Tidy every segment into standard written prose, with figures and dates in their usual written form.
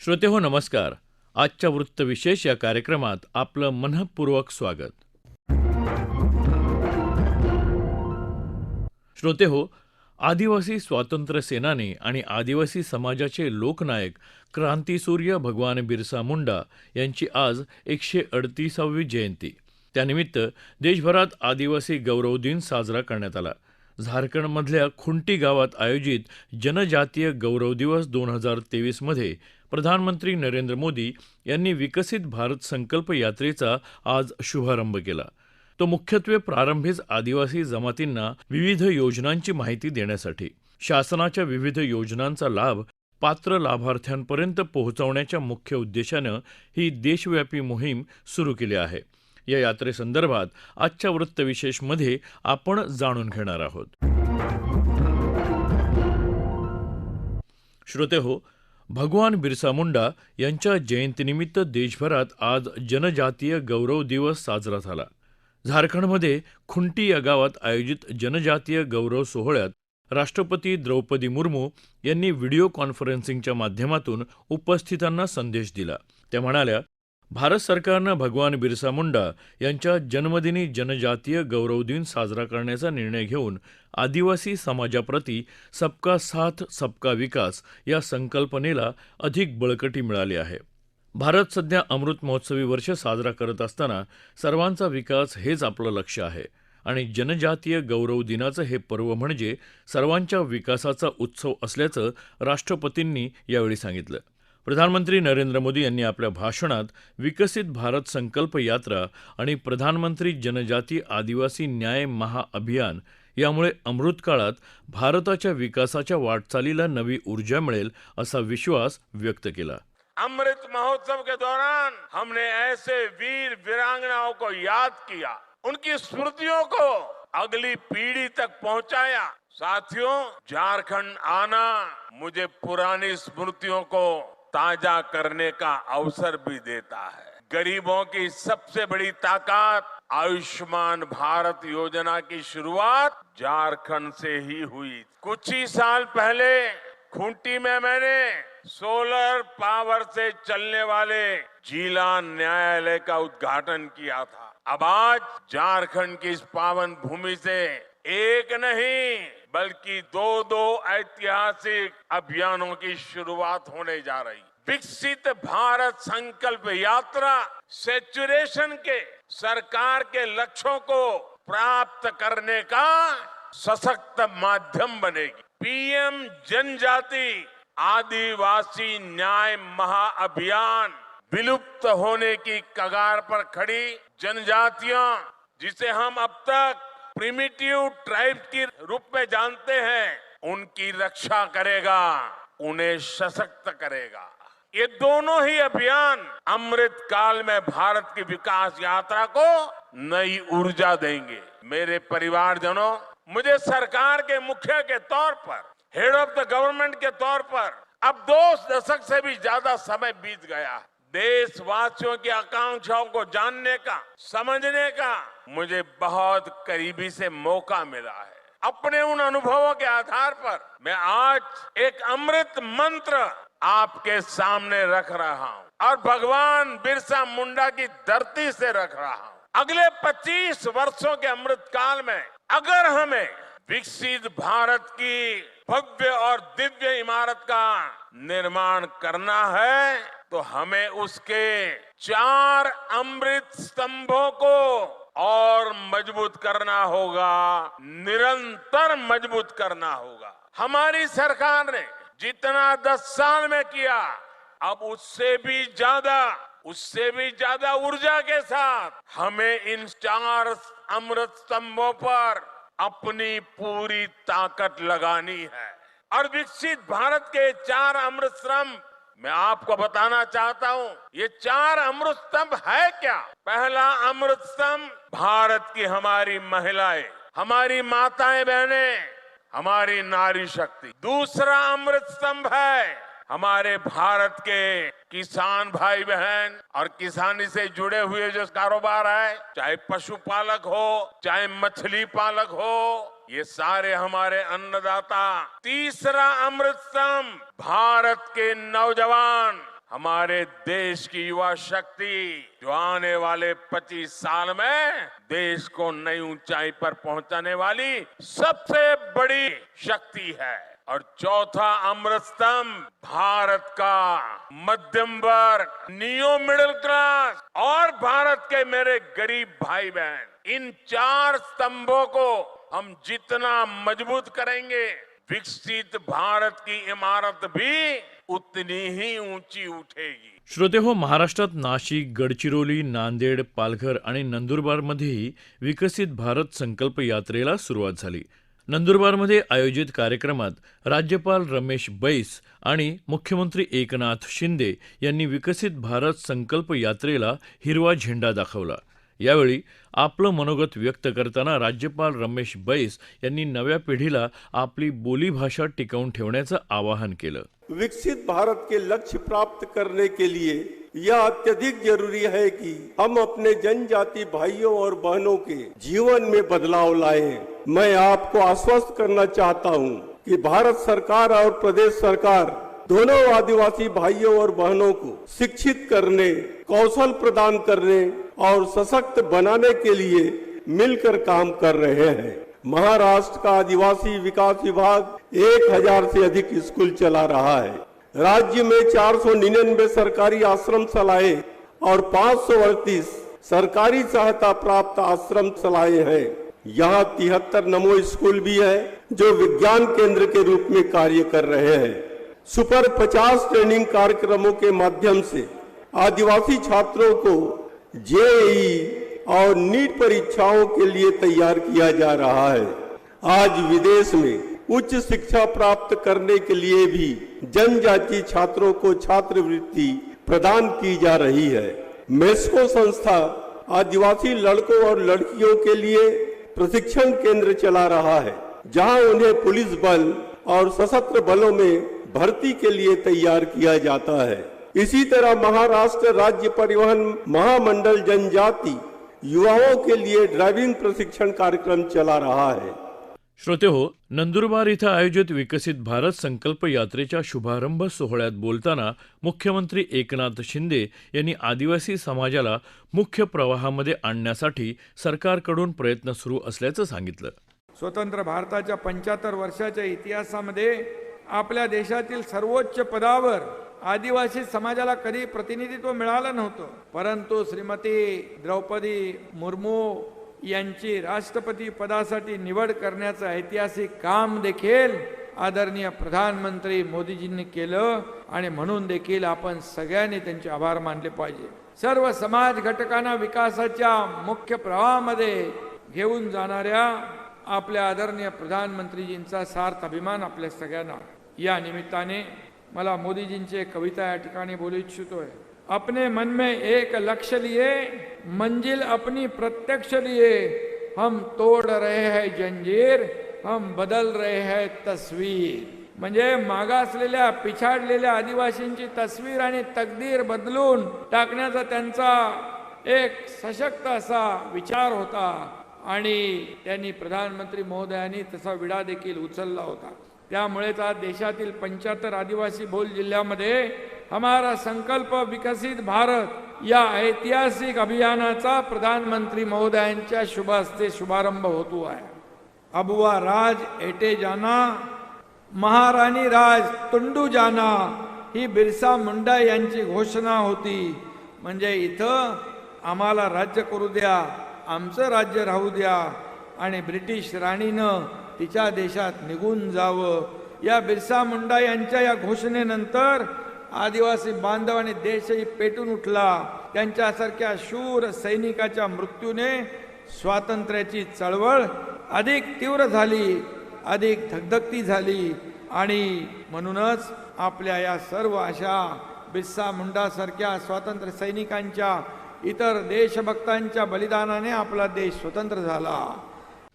श्रोते हो नमस्कार. आजच्या वृत्तविशेष या कार्यक्रमात आपलं मनःपूर्वक स्वागत. श्रोते हो, आदिवासी स्वातंत्र्य सेनानी आणि आदिवासी समाजाचे लोकनायक क्रांतीसूर्य भगवान बिरसा मुंडा यांची आज 138वी जयंती. त्यानिमित्त देशभरात आदिवासी गौरव दिन साजरा करण्यात आला. झारखंडमधल्या खुंटी गावात आयोजित जनजातीय गौरव दिवस 2023 मध्ये प्रधानमंत्री नरेंद्र मोदी यांनी विकसित भारत संकल्प यात्रेचा आज शुभारंभ केला. तो मुख्यत्वे प्रारंभीच आदिवासी जमातींना विविध योजनांची माहिती देण्यासाठी शासनाच्या विविध योजनांचा लाभ पात्र लाभार्थ्यांपर्यंत पोहोचवण्याच्या मुख्य उद्देशानं ही देशव्यापी मोहीम सुरू केली आहे. या यात्रेसंदर्भात आजच्या वृत्तविशेषमध्ये आपण जाणून घेणार आहोत. श्रोते हो, भगवान बिरसा मुंडा यांच्या जयंतीनिमित्त देशभरात आज जनजातीय गौरव दिवस साजरा झाला. झारखंडमध्ये खुंटी या गावात आयोजित जनजातीय गौरव सोहळ्यात राष्ट्रपती द्रौपदी मुर्मू यांनी व्हिडिओ कॉन्फरन्सिंगच्या माध्यमातून उपस्थितांना संदेश दिला. त्या म्हणाल्या, भारत सरकारनं भगवान बिरसा मुंडा यांच्या जन्मदिनी जनजातीय गौरव दिन साजरा करण्याचा निर्णय घेऊन आदिवासी समाजाप्रती सबका साथ सबका विकास या संकल्पनेला अधिक बळकटी मिळाली आहे. भारत सध्या अमृत महोत्सवी वर्ष साजरा करत असताना सर्वांचा विकास हेच आपलं लक्ष्य आहे आणि जनजातीय गौरव दिनाचं हे पर्व म्हणजे सर्वांच्या विकासाचा उत्सव असल्याचं राष्ट्रपतींनी यावेळी सांगितलं. प्रधानमंत्री नरेंद्र मोदी यांनी आपल्या भाषणात विकसित भारत संकल्प यात्रा आणि प्रधानमंत्री जनजाती आदिवासी न्याय महाअभियान यामुळे अमृतकाळात भारताच्या विकासाच्या वाटचालीला नवी ऊर्जा मिळेल असा विश्वास व्यक्त केला. अमृत महोत्सव के दौरान हमने ऐसे वीर वीरांगनाओं को याद किया, उनकी स्मृतियों को अगली पीढ़ी तक पहुंचाया. साथियों, झारखंड आना मुझे पुरानी स्मृतियों को ताजा करने का अवसर भी देता है. गरीबों की सबसे बड़ी ताकत आयुष्मान भारत योजना की शुरुआत झारखंड से ही हुई. कुछ ही साल पहले खूंटी में मैंने सोलर पावर से चलने वाले जिला न्यायालय का उद्घाटन किया था. अब आज झारखंड की इस पावन भूमि से एक नहीं बल्कि दो ऐतिहासिक अभियानों की शुरुआत होने जा रही. विकसित भारत संकल्प यात्रा सैचुरेशन के सरकार के लक्ष्यों को प्राप्त करने का सशक्त माध्यम बनेगी. पीएम जनजाति आदिवासी न्याय महाअभियान विलुप्त होने की कगार पर खड़ी जनजातियां, जिसे हम अब तक प्रिमिटिव ट्राइब्स के रूप में जानते हैं, उनकी रक्षा करेगा, उन्हें सशक्त करेगा. ये दोनों ही अभियान अमृत काल में भारत की विकास यात्रा को नई ऊर्जा देंगे. मेरे परिवारजनों, मुझे सरकार के मुखिया के तौर पर, हेड ऑफ द गवर्नमेंट के तौर पर अब 2 दशक से भी ज्यादा समय बीत गया है. देशवासियों की आकांक्षाओं को जानने का, समझने का मुझे बहुत करीबी से मौका मिला है. अपने उन अनुभवों के आधार पर मैं आज एक अमृत मंत्र आपके सामने रख रहा हूं और भगवान बिरसा मुंडा की धरती से रख रहा हूं. अगले 25 वर्षों के अमृत काल में अगर हमें विकसित भारत की भव्य और दिव्य इमारत का निर्माण करना है तो हमें उसके 4 अमृत स्तंभों को और मजबूत करना होगा, निरंतर मजबूत करना होगा. हमारी सरकार ने जितना 10 साल में किया, अब उससे भी ज्यादा ऊर्जा के साथ हमें इन 4 अमृत स्तंभों पर अपनी पूरी ताकत लगानी है. और विकसित भारत के 4 अमृत स्तंभ मैं आपको बताना चाहता हूं. ये 4 अमृत स्तंभ है क्या? पहला अमृत स्तंभ भारत की हमारी महिलाएं, हमारी माताएं बहनें, हमारी नारी शक्ति. दूसरा अमृत स्तंभ है हमारे भारत के किसान भाई बहन और किसानी से जुड़े हुए जो कारोबार है, चाहे पशुपालक हो, चाहे मछली पालक हो, ये सारे हमारे अन्नदाता. तीसरा अमृत स्तंभ भारत के नौजवान, हमारे देश की युवा शक्ति जो आने वाले 25 साल में देश को नई ऊंचाई पर पहुंचाने वाली सबसे बड़ी शक्ति है। और चौथा अमृत स्तंभ भारत का मध्यम वर्ग, नियो मिडिल क्लास और भारत के मेरे गरीब भाई बहन, इन 4 स्तंभों को हम जितना मजबूत करेंगे, विकसित भारत की इमारत भी उतनी ही ऊंची उठेगी। श्रोते हो, महाराष्ट्रात नाशिक, गडचिरोली, नांदेड, पालघर आणि नंदुरबारमध्येही विकसित भारत संकल्प यात्रेला सुरुवात झाली. नंदुरबारमध्ये आयोजित कार्यक्रमात राज्यपाल रमेश बैस आणि मुख्यमंत्री एकनाथ शिंदे यांनी विकसित भारत संकल्प यात्रेला हिरवा झेंडा दाखवला. यावेळी आपलं मनोगत व्यक्त करताना राज्यपाल रमेश बैस यांनी नव्या पिढीला आपली बोलीभाषा टिकवून ठेवण्याचं आवाहन केलं. विकसित भारत के लक्ष्य प्राप्त करने के लिए यह अत्यधिक जरूरी है कि हम अपने जनजाति भाइयों और बहनों के जीवन में बदलाव लाएं। मैं आपको आश्वस्त करना चाहता हूं कि भारत सरकार और प्रदेश सरकार दोनों आदिवासी भाइयों और बहनों को शिक्षित करने, कौशल प्रदान करने और सशक्त बनाने के लिए मिलकर काम कर रहे हैं। महाराष्ट्र का आदिवासी विकास विभाग 1000 से अधिक स्कूल चला रहा है। राज्य में 499 सरकारी आश्रम शालाएं और 538 सरकारी सहायता प्राप्त आश्रम शालाएं हैं। यहाँ 73 नमो स्कूल भी है जो विज्ञान केंद्र के रूप में कार्य कर रहे हैं। सुपर 50 ट्रेनिंग कार्यक्रमों के माध्यम से आदिवासी छात्रों को जेईई और नीट परीक्षाओं के लिए तैयार किया जा रहा है। आज विदेश में उच्च शिक्षा प्राप्त करने के लिए भी जनजातीय छात्रों को छात्रवृत्ति प्रदान की जा रही है। मेस्को संस्था आदिवासी लड़कों और लड़कियों के लिए प्रशिक्षण केंद्र चला रहा है, जहां उन्हें पुलिस बल और सशस्त्र बलों में भर्ती के लिए तैयार किया जाता है। इसी तरह महाराष्ट्र राज्य परिवहन महामंडल जनजाति युवाओं के लिए ड्राइविंग प्रशिक्षण कार्यक्रम चला रहा है। श्रोते हो, नंदुरबार इथं आयोजित विकसित भारत संकल्प यात्रेच्या शुभारंभ सोहळ्यात बोलताना मुख्यमंत्री एकनाथ शिंदे यांनी आदिवासी समाजाला मुख्य प्रवाहामध्ये आणण्यासाठी सरकारकडून प्रयत्न सुरू असल्याचं सांगितलं. स्वतंत्र भारताच्या 75 वर्षाच्या इतिहासामध्ये आपल्या देशातील सर्वोच्च पदावर आदिवासी समाजाला कधी प्रतिनिधित्व मिळालं नव्हतं, परंतु श्रीमती द्रौपदी मुर्मू यांची राष्ट्रपती पदासाठी निवड करण्याचं ऐतिहासिक काम देखील आदरणीय प्रधानमंत्री मोदीजींनी केलं आणि म्हणून देखील आपण सगळ्यांनी त्यांचे आभार मानले पाहिजे. सर्व समाज घटकांना विकासाच्या मुख्य प्रवाहामध्ये घेऊन जाणाऱ्या आपल्या आदरणीय प्रधानमंत्रीजींचा सार्थ अभिमान आपल्या सगळ्यांना. या निमित्ताने मला मोदीजींची एक कविता या ठिकाणी बोलू इच्छितोय. अपने मन में एक लक्ष्य लिए, मंजिल अपनी प्रत्यक्ष लिए, हम तोड़ रहे हैं जंजीर, हम बदल रहे हैं तस्वीर. म्हणजे मागासलेल्या पिछाडलेल्या आदिवासींची तस्वीर आणि तकदीर बदलून टाकण्याचा त्यांचा एक सशक्त असा विचार होता आणि त्यांनी प्रधानमंत्री महोदयांनी तसा विडा देखील उचलला होता. त्यामुळेच आज देशातील 75 आदिवासी बहुल जिल्ह्यामध्ये हमारा संकल्प विकसित भारत या ऐतिहासिक अभियानाचा प्रधानमंत्री महोदयांच्या शुभ हस्ते शुभारंभ होतो आहे. अबुआ राज एटे जाना, महाराणी राज तुंडू जाना ही बिरसा मुंडा यांची घोषणा होती. म्हणजे इथं आम्हाला राज्य करू द्या, आमचं राज्य राहू द्या आणि ब्रिटिश राणीनं तिच्या देशात निघून जावं. या बिरसा मुंडा यांच्या या घोषणेनंतर आदिवासी बांधव आणि देशही पेटून उठला. त्यांच्यासारख्या शूर सैनिकाच्या मृत्यूने स्वातंत्र्याची चळवळ अधिक तीव्र झाली, अधिक धगधगती झाली आणि म्हणूनच आपल्या या सर्व अशा बिरसा मुंडा सारख्या स्वातंत्र्य सैनिकांच्या, इतर देशभक्तांच्या बलिदानाने आपला देश स्वतंत्र झाला.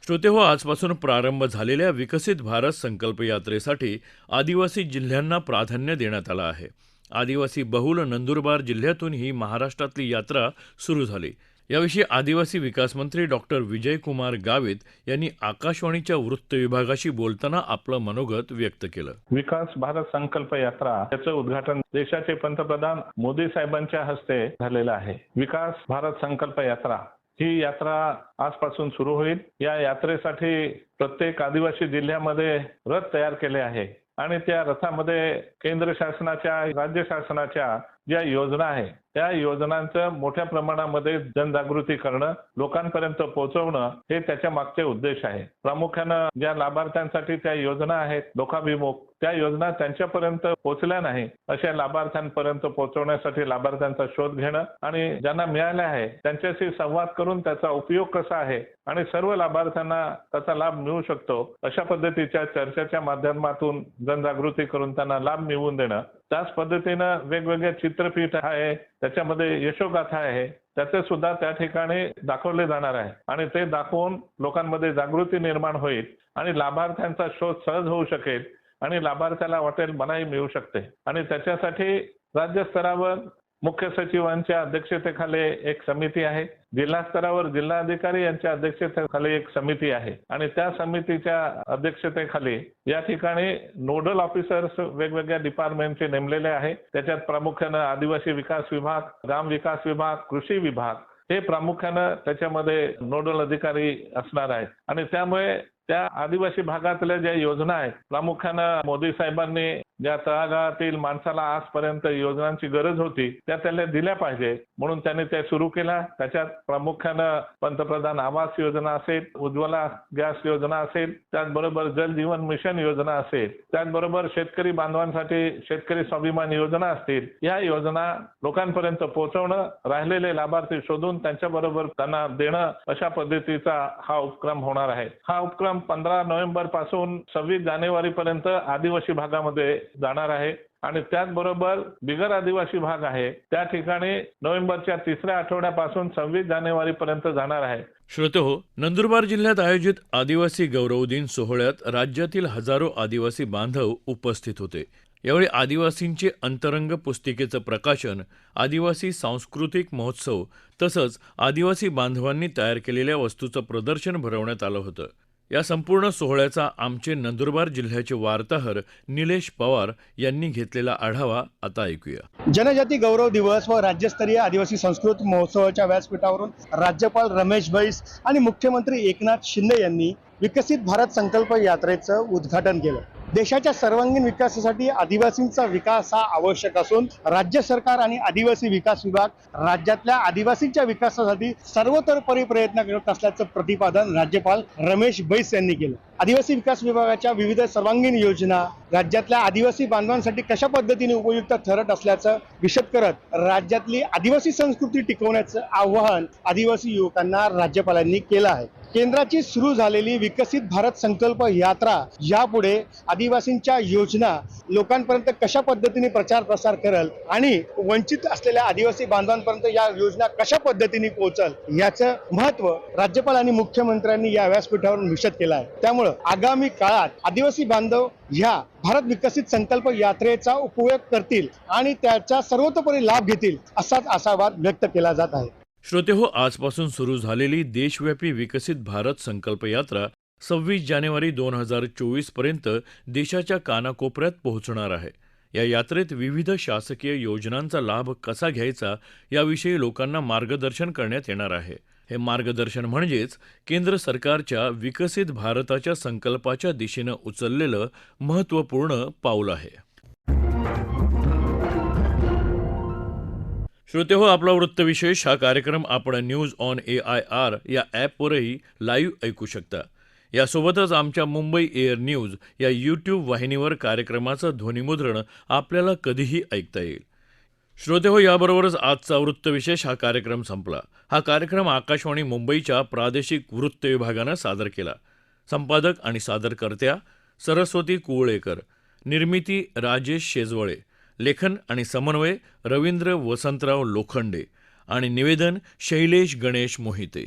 श्रोते हो, आजपासून प्रारंभ झालेल्या विकसित भारत संकल्प यात्रेसाठी आदिवासी जिल्ह्यांना प्राधान्य देण्यात आलं आहे. आदिवासी बहुल नंदुरबार जिल्ह्यातून ही महाराष्ट्रातली यात्रा सुरू झाली. याविषयी आदिवासी विकास मंत्री डॉक्टर विजयकुमार गावित यांनी आकाशवाणीच्या वृत्त विभागाशी बोलताना आपलं मनोगत व्यक्त केलं. विकास भारत संकल्प यात्रा याचं उद्घाटन देशाचे पंतप्रधान मोदी साहेबांच्या हस्ते झालेलं आहे. विकास भारत संकल्प यात्रा ही यात्रा आजपासून सुरू होईल. या यात्रेसाठी प्रत्येक आदिवासी जिल्ह्यामध्ये रथ तयार केले आहे आणि त्या रथामध्ये केंद्र शासनाच्या राज्य शासनाच्या ज्या योजना आहे त्या योजनांचं मोठ्या प्रमाणामध्ये जनजागृती करणं, लोकांपर्यंत पोहोचवणं हे त्याच्या मागचे उद्देश आहे. प्रामुख्यानं ज्या लाभार्थ्यांसाठी त्या योजना आहेत लोकाभिमुख, त्या योजना त्यांच्यापर्यंत पोहोचल्या नाही अशा लाभार्थ्यांपर्यंत पोहोचवण्यासाठी लाभार्थ्यांचा शोध घेणं आणि ज्यांना मिळाले आहे त्यांच्याशी संवाद करून त्याचा उपयोग कसा आहे आणि सर्व लाभार्थ्यांना त्याचा लाभ मिळू शकतो अशा पद्धतीच्या चर्चेच्या माध्यमातून जनजागृती करून त्यांना लाभ मिळवून देणं. त्याच पद्धतीनं वेगवेगळे चित्रपट आहे, त्याच्यामध्ये यशोगाथा आहे, त्याचे सुद्धा त्या ठिकाणी दाखवले जाणार आहे आणि ते दाखवून लोकांमध्ये जागृती निर्माण होईल आणि लाभार्थ्यांचा शोध सहज होऊ शकेल आणि लाभार्थ्याला वाटेल मनाई मिळू शकते. आणि त्याच्यासाठी राज्य स्तरावर मुख्य सचिवांच्या अध्यक्षतेखाली एक समिती आहे, जिल्हा स्तरावर जिल्हाधिकारी यांच्या अध्यक्षतेखाली एक समिती आहे आणि त्या समितीच्या अध्यक्षतेखाली या ठिकाणी नोडल ऑफिसर्स वेगवेगळ्या डिपार्टमेंटचे नेमलेले आहे. त्याच्यात प्रामुख्यानं आदिवासी विकास विभाग, ग्राम विकास विभाग, कृषी विभाग हे प्रामुख्यानं त्याच्यामध्ये नोडल अधिकारी असणार आहेत आणि त्यामुळे त्या आदिवासी भागातल्या ज्या योजना आहेत प्रामुख्यानं मोदी साहेबांनी ज्या तळागाळातील माणसाला आजपर्यंत योजनांची गरज होती त्या त्याला दिल्या पाहिजे म्हणून त्यांनी त्या सुरू केल्या. त्याच्यात प्रामुख्यानं पंतप्रधान आवास योजना असेल, उज्ज्वला गॅस योजना असेल, त्याचबरोबर जल जीवन मिशन योजना असेल, त्याचबरोबर शेतकरी बांधवांसाठी शेतकरी स्वाभिमान योजना असतील. या योजना लोकांपर्यंत पोहोचवणं, राहिलेले लाभार्थी शोधून त्यांच्याबरोबर त्यांना देणं अशा पद्धतीचा हा उपक्रम होणार आहे. हा उपक्रम 15 नोव्हेंबर पासून 26 जानेवारी पर्यंत आदिवासी भागामध्ये जाणार आहे आणि त्याचबरोबर बिगर आदिवासी भाग आहे त्या ठिकाणी नोव्हेंबरच्या 3ऱ्या आठवड्यापासून 26 जानेवारी पर्यंत जाणार आहे. श्रोतेहो, नंदुरबार जिल्ह्यात आयोजित आदिवासी गौरव दिन सोहळ्यात राज्यातील हजारो आदिवासी बांधव उपस्थित होते. यावेळी आदिवासींचे अंतरंग पुस्तिकेचं प्रकाशन, आदिवासी सांस्कृतिक महोत्सव तसंच आदिवासी बांधवांनी तयार केलेल्या वस्तूचं प्रदर्शन भरवण्यात आलं होतं. या संपूर्ण सोहळ्याचा आमचे नंदुरबार जिल्ह्याचे वार्ताहर निलेश पवार यांनी घेतलेला आढावा आता ऐकूया. जनजाती गौरव दिवस व राज्यस्तरीय आदिवासी संस्कृत महोत्सवाच्या व्यासपीठावरून राज्यपाल रमेश बैस आणि मुख्यमंत्री एकनाथ शिंदे यांनी विकसित भारत संकल्प यात्रेचं उद्घाटन केलं. देशाच्या सर्वांगीण विकासासाठी आदिवासींचा विकास हा आवश्यक असून राज्य सरकार आणि आदिवासी विकास विभाग राज्यातल्या आदिवासींच्या विकासासाठी सर्वतोपरी प्रयत्न करत असल्याचं प्रतिपादन राज्यपाल रमेश बैस यांनी केलं. आदिवासी विकास विभागाच्या विविध सर्वांगीण योजना राज्यातल्या आदिवासी बांधवांसाठी कशा पद्धतीने उपयुक्त ठरत असल्याचं विशद करत राज्यातली आदिवासी संस्कृती टिकवण्याचं आवाहन आदिवासी युवकांना राज्यपालांनी केलं आहे. केंद्राची सुरू झालेली विकसित भारत संकल्प यात्रा यापुढे आदिवासींच्या योजना लोकांपर्यंत कशा पद्धतीने प्रचार प्रसार करेल आणि वंचित असलेल्या आदिवासी बांधवांपर्यंत या योजना कशा पद्धतीने पोहोचल याचं महत्त्व राज्यपाल आणि मुख्यमंत्र्यांनी या व्यासपीठावरून विशद केलं आहे. त्यामुळे आगामी काळात आदिवासी बांधव ह्या भारत विकसित संकल्प यात्रेचा उपयोग करतील आणि त्याचा सर्वतोपरी लाभ घेतील असाच आशावाद व्यक्त केला जात आहे. श्रोतेहो, आजपासून सुरू झालेली देशव्यापी विकसित भारत संकल्प यात्रा 26 जानेवारी 2024 पर्यंत देशाच्या कानाकोपऱ्यात पोहोचणार आहे. या यात्रेत विविध शासकीय योजनांचा लाभ कसा घ्यायचा याविषयी लोकांना मार्गदर्शन करण्यात येणार आहे. हे मार्गदर्शन म्हणजेच केंद्र सरकारच्या विकसित भारताच्या संकल्पाच्या दिशेनं उचललेलं महत्त्वपूर्ण पाऊल आहे. श्रोतेहो, आपला वृत्तविशेष हा कार्यक्रम आपण न्यूज ऑन AIR या ॲपवरही लाईव्ह ऐकू शकता. यासोबतच आमच्या मुंबई एअर न्यूज या यूट्यूब वाहिनीवर कार्यक्रमाचं ध्वनिमुद्रण आपल्याला कधीही ऐकता येईल. श्रोतेहो, याबरोबरच आजचा वृत्तविशेष हा कार्यक्रम संपला. हा कार्यक्रम आकाशवाणी मुंबईच्या प्रादेशिक वृत्त विभागानं सादर केला. संपादक आणि सादरकर्त्या सरस्वती कुवळेकर, निर्मिती राजेश शेजवळे, लेखन आणि समन्वय रवींद्र वसंतराव लोखंडे आणि निवेदन शैलेश गणेश मोहिते.